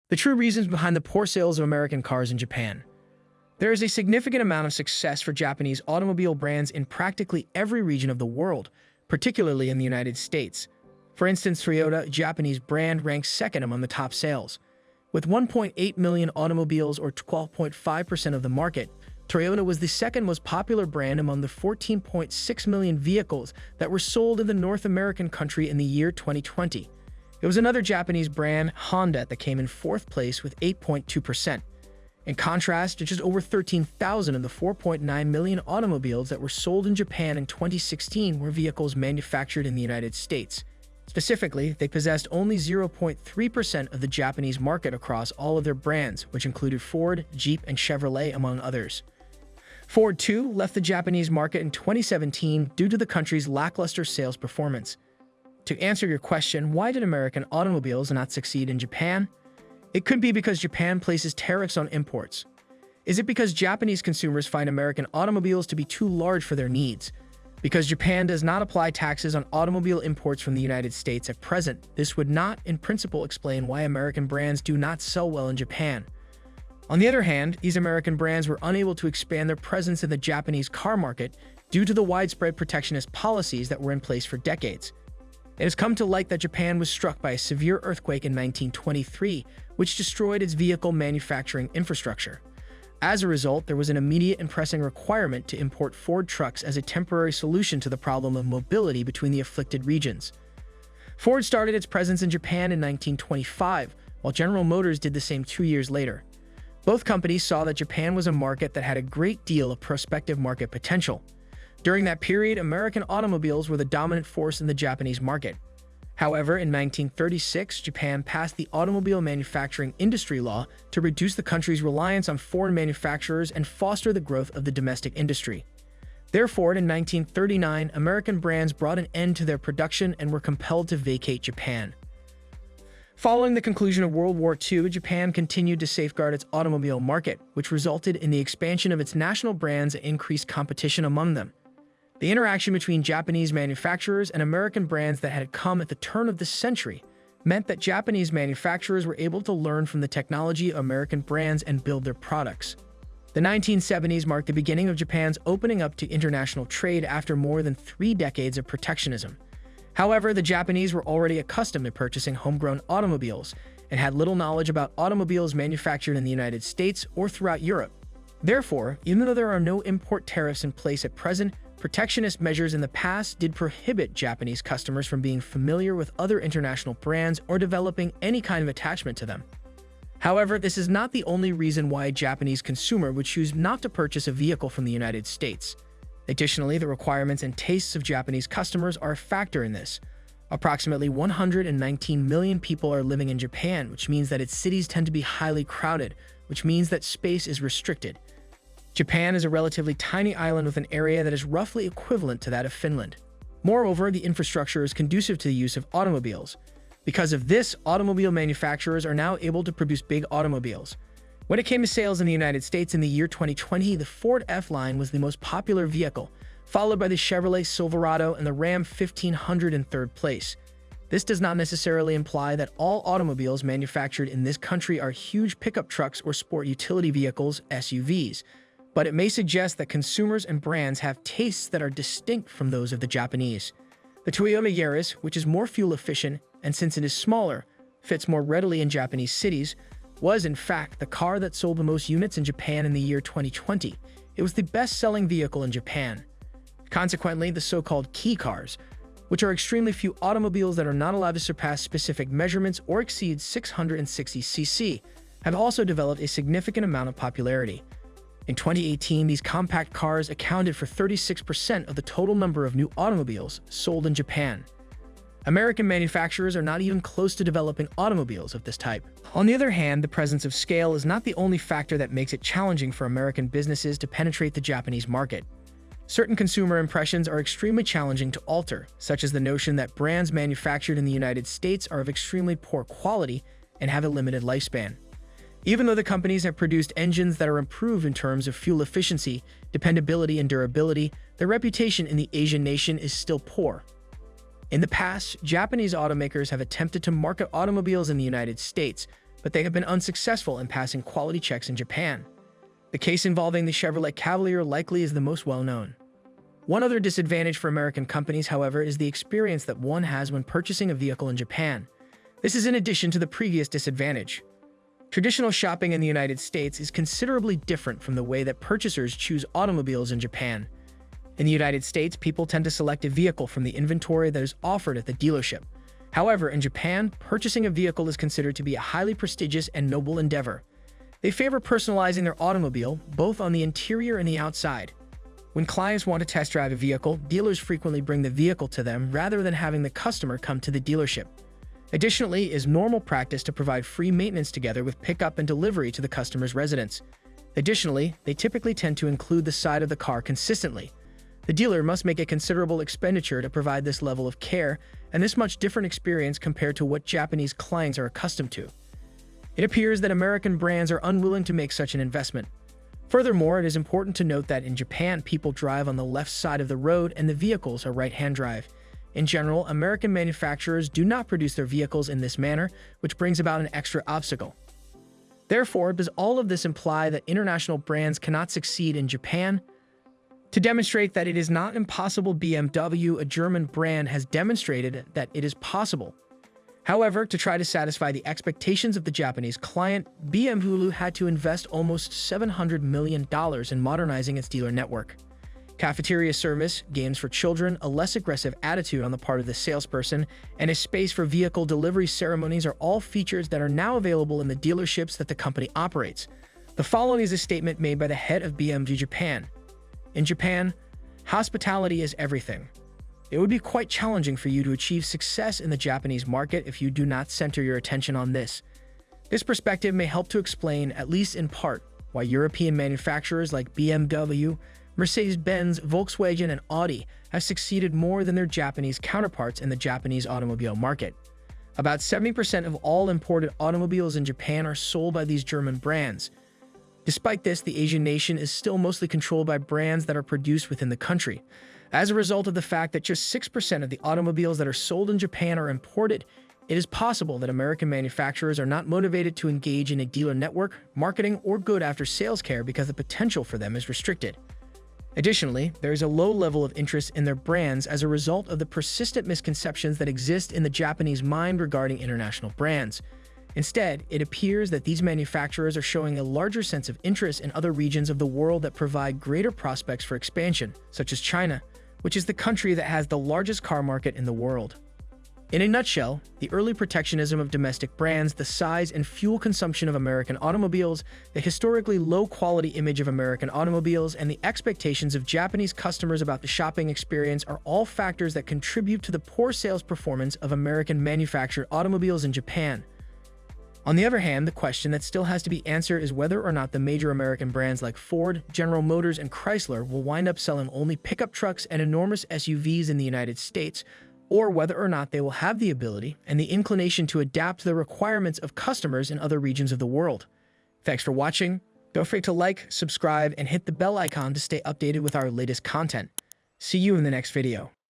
The true reasons behind the poor sales of American cars in Japan. There is a significant amount of success for Japanese automobile brands in practically every region of the world, particularly in the United States. For instance, Toyota, a Japanese brand, ranks second among the top sales. With 1.8 million automobiles, or 12.5% of the market, Toyota was the second most popular brand among the 14.6 million vehicles that were sold in the North American country in the year 2020. It was another Japanese brand, Honda, that came in fourth place with 8.2%. In contrast, just over 13,000 of the 4.9 million automobiles that were sold in Japan in 2016 were vehicles manufactured in the United States. Specifically, they possessed only 0.3% of the Japanese market across all of their brands, which included Ford, Jeep, and Chevrolet, among others. Ford, too, left the Japanese market in 2017 due to the country's lackluster sales performance. To answer your question, why did American automobiles not succeed in Japan? It could be because Japan places tariffs on imports. Is it because Japanese consumers find American automobiles to be too large for their needs? Because Japan does not apply taxes on automobile imports from the United States at present, this would not, in principle, explain why American brands do not sell well in Japan. On the other hand, these American brands were unable to expand their presence in the Japanese car market due to the widespread protectionist policies that were in place for decades. It has come to light that Japan was struck by a severe earthquake in 1923, which destroyed its vehicle manufacturing infrastructure. As a result, there was an immediate and pressing requirement to import Ford trucks as a temporary solution to the problem of mobility between the afflicted regions. Ford started its presence in Japan in 1925, while General Motors did the same 2 years later. Both companies saw that Japan was a market that had a great deal of prospective market potential. During that period, American automobiles were the dominant force in the Japanese market. However, in 1936, Japan passed the Automobile Manufacturing Industry Law to reduce the country's reliance on foreign manufacturers and foster the growth of the domestic industry. Therefore, in 1939, American brands brought an end to their production and were compelled to vacate Japan. Following the conclusion of World War II, Japan continued to safeguard its automobile market, which resulted in the expansion of its national brands and increased competition among them. The interaction between Japanese manufacturers and American brands that had come at the turn of the century meant that Japanese manufacturers were able to learn from the technology of American brands and build their products. The 1970s marked the beginning of Japan's opening up to international trade after more than 3 decades of protectionism. However, the Japanese were already accustomed to purchasing homegrown automobiles and had little knowledge about automobiles manufactured in the United States or throughout Europe. Therefore, even though there are no import tariffs in place at present, protectionist measures in the past did prohibit Japanese customers from being familiar with other international brands or developing any kind of attachment to them. However, this is not the only reason why a Japanese consumer would choose not to purchase a vehicle from the United States. Additionally, the requirements and tastes of Japanese customers are a factor in this. Approximately 119 million people are living in Japan, which means that its cities tend to be highly crowded, which means that space is restricted. Japan is a relatively tiny island with an area that is roughly equivalent to that of Finland. Moreover, the infrastructure is conducive to the use of automobiles. Because of this, automobile manufacturers are now able to produce big automobiles. When it came to sales in the United States in the year 2020, the Ford F-Line was the most popular vehicle, followed by the Chevrolet Silverado and the Ram 1500 in third place. This does not necessarily imply that all automobiles manufactured in this country are huge pickup trucks or sport utility vehicles, SUVs, but it may suggest that consumers and brands have tastes that are distinct from those of the Japanese. The Toyota Yaris, which is more fuel efficient and since it is smaller, fits more readily in Japanese cities, was in fact the car that sold the most units in Japan in the year 2020. It was the best-selling vehicle in Japan. Consequently, the so-called kei cars, which are extremely few automobiles that are not allowed to surpass specific measurements or exceed 660 cc, have also developed a significant amount of popularity. In 2018, these compact cars accounted for 36% of the total number of new automobiles sold in Japan. American manufacturers are not even close to developing automobiles of this type. On the other hand, the presence of scale is not the only factor that makes it challenging for American businesses to penetrate the Japanese market. Certain consumer impressions are extremely challenging to alter, such as the notion that brands manufactured in the United States are of extremely poor quality and have a limited lifespan. Even though the companies have produced engines that are improved in terms of fuel efficiency, dependability, and durability, their reputation in the Asian nation is still poor. In the past, Japanese automakers have attempted to market automobiles in the United States, but they have been unsuccessful in passing quality checks in Japan. The case involving the Chevrolet Cavalier likely is the most well-known. One other disadvantage for American companies, however, is the experience that one has when purchasing a vehicle in Japan. This is in addition to the previous disadvantage. Traditional shopping in the United States is considerably different from the way that purchasers choose automobiles in Japan. In the United States, people tend to select a vehicle from the inventory that is offered at the dealership. However, in Japan, purchasing a vehicle is considered to be a highly prestigious and noble endeavor. They favor personalizing their automobile, both on the interior and the outside. When clients want to test drive a vehicle, dealers frequently bring the vehicle to them rather than having the customer come to the dealership. Additionally, it is normal practice to provide free maintenance together with pickup and delivery to the customer's residence. Additionally, they typically tend to include the side of the car consistently. The dealer must make a considerable expenditure to provide this level of care and this much different experience compared to what Japanese clients are accustomed to. It appears that American brands are unwilling to make such an investment. Furthermore, it is important to note that in Japan, people drive on the left side of the road and the vehicles are right-hand drive. In general, American manufacturers do not produce their vehicles in this manner, which brings about an extra obstacle. Therefore, does all of this imply that international brands cannot succeed in Japan? To demonstrate that it is not impossible, BMW, a German brand, has demonstrated that it is possible. However, to try to satisfy the expectations of the Japanese client, BMW had to invest almost $700 million in modernizing its dealer network. Cafeteria service, games for children, a less aggressive attitude on the part of the salesperson, and a space for vehicle delivery ceremonies are all features that are now available in the dealerships that the company operates. The following is a statement made by the head of BMW Japan. In Japan, hospitality is everything. It would be quite challenging for you to achieve success in the Japanese market if you do not center your attention on this. This perspective may help to explain, at least in part, why European manufacturers like BMW, Mercedes-Benz, Volkswagen, and Audi have succeeded more than their Japanese counterparts in the Japanese automobile market. About 70% of all imported automobiles in Japan are sold by these German brands. Despite this, the Asian nation is still mostly controlled by brands that are produced within the country. As a result of the fact that just 6% of the automobiles that are sold in Japan are imported, it is possible that American manufacturers are not motivated to engage in a dealer network, marketing, or good after-sales care because the potential for them is restricted. Additionally, there is a low level of interest in their brands as a result of the persistent misconceptions that exist in the Japanese mind regarding international brands. Instead, it appears that these manufacturers are showing a larger sense of interest in other regions of the world that provide greater prospects for expansion, such as China, which is the country that has the largest car market in the world. In a nutshell, the early protectionism of domestic brands, the size and fuel consumption of American automobiles, the historically low-quality image of American automobiles, and the expectations of Japanese customers about the shopping experience are all factors that contribute to the poor sales performance of American-manufactured automobiles in Japan. On the other hand, the question that still has to be answered is whether or not the major American brands like Ford, General Motors, and Chrysler will wind up selling only pickup trucks and enormous SUVs in the United States, or whether or not they will have the ability and the inclination to adapt to the requirements of customers in other regions of the world. Thanks for watching. Don't forget to like, subscribe, and hit the bell icon to stay updated with our latest content. See you in the next video.